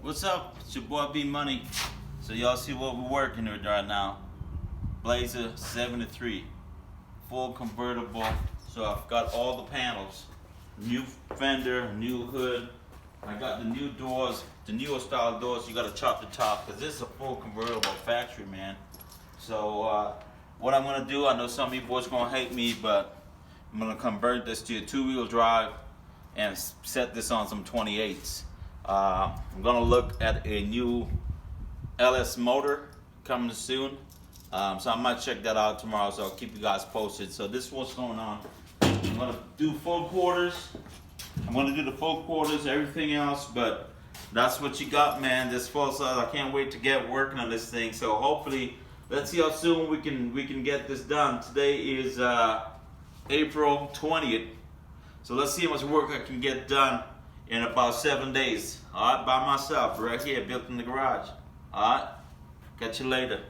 What's up? It's your boy B Money. So y'all see what we're working with right now. Blazer 73. Full convertible. So I've got all the panels. New fender, new hood. I got the new doors, the newer style doors. You gotta chop the top because this is a full convertible factory, man. So what I'm gonna do, I know some of you boys gonna hate me, but I'm gonna convert this to a two-wheel drive and set this on some 28s. I'm gonna look at a new LS motor coming soon, so I might check that out tomorrow, so I'll keep you guys posted. So this is what's going on. I'm gonna do full quarters. I'm gonna do the full quarters, everything else, but that's what you got, man. This full size, I can't wait to get working on this thing. So hopefully, let's see how soon we can get this done. Today is April 20th. So let's see how much work I can get done in about 7 days. All right, by myself, right here, built in the garage. All right, catch you later.